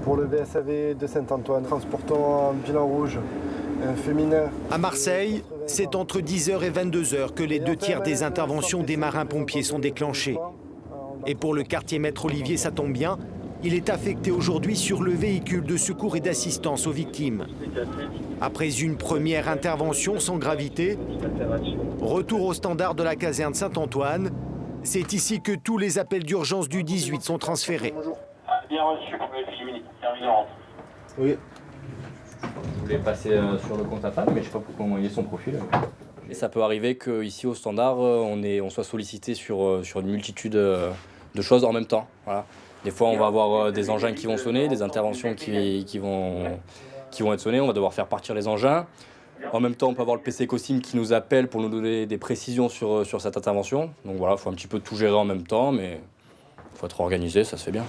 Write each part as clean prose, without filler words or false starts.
Pour le VSAV de Saint-Antoine, transportons un bilan rouge, un féminin. À Marseille, c'est entre 10h et 22h que les 2/3 des interventions des marins-pompiers sont déclenchées. Et pour le quartier Maître Olivier, ça tombe bien, il est affecté aujourd'hui sur le véhicule de secours et d'assistance aux victimes. Après une première intervention sans gravité, retour au standard de la caserne Saint-Antoine. C'est ici que tous les appels d'urgence du 18 sont transférés. Bien reçu pour le féminin, terminant. Oui. Vous voulez passer sur le compte à femme, mais je ne sais pas comment il est son profil. Et ça peut arriver qu'ici au standard, on soit sollicité sur une multitude de choses en même temps. Voilà. Des fois, on va avoir des engins qui vont sonner, des interventions qui vont être sonnées. On va devoir faire partir les engins. En même temps, on peut avoir le PC Cosim qui nous appelle pour nous donner des précisions sur cette intervention. Donc voilà, il faut un petit peu tout gérer en même temps, mais il faut être organisé, ça se fait bien.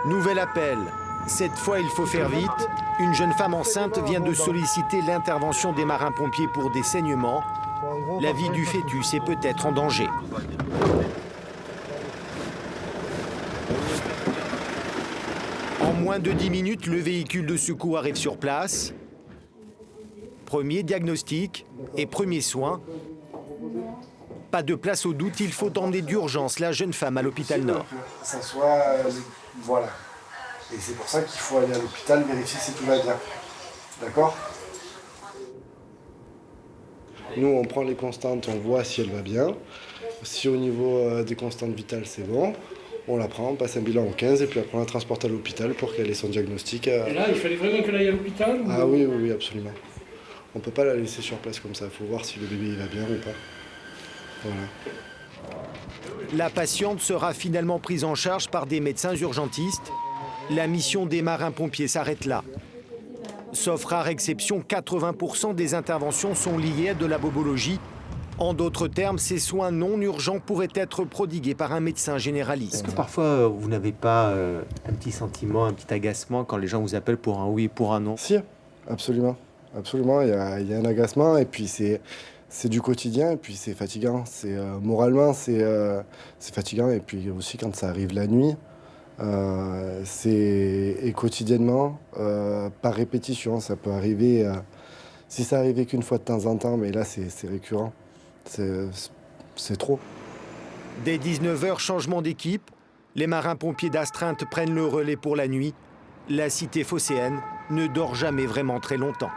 Nouvel appel. Cette fois, il faut faire vite. Une jeune femme enceinte vient de solliciter l'intervention des marins-pompiers pour des saignements. La vie du fœtus est peut-être en danger. En moins de 10 minutes, le véhicule de secours arrive sur place. Premier diagnostic et premier soin. Pas de place au doute, il faut emmener d'urgence la jeune femme à l'hôpital Nord. Ça soit, voilà. Et c'est pour ça qu'il faut aller à l'hôpital vérifier si tout va bien. D'accord? Nous, on prend les constantes, on voit si elle va bien. Si au niveau des constantes vitales, c'est bon, on la prend, on passe un bilan au 15 et puis après on la transporte à l'hôpital pour qu'elle ait son diagnostic. Et là, il fallait vraiment qu'elle aille à l'hôpital ou... Ah oui, oui, oui, absolument. On ne peut pas la laisser sur place comme ça, il faut voir si le bébé il va bien ou pas. Voilà. La patiente sera finalement prise en charge par des médecins urgentistes. La mission des marins-pompiers s'arrête là. Sauf rare exception, 80% des interventions sont liées à de la bobologie. En d'autres termes, ces soins non urgents pourraient être prodigués par un médecin généraliste. Est-ce que parfois vous n'avez pas un petit sentiment, un petit agacement quand les gens vous appellent pour un oui, pour un non? Si, absolument. Absolument, il y a un agacement et puis c'est du quotidien et puis c'est fatigant. Moralement, c'est fatigant et puis aussi quand ça arrive la nuit. Et quotidiennement, par répétition, ça peut arriver. Si ça arrivait qu'une fois de temps en temps, mais là c'est récurrent, c'est trop. Dès 19h, changement d'équipe. Les marins-pompiers d'astreinte prennent le relais pour la nuit. La cité phocéenne ne dort jamais vraiment très longtemps.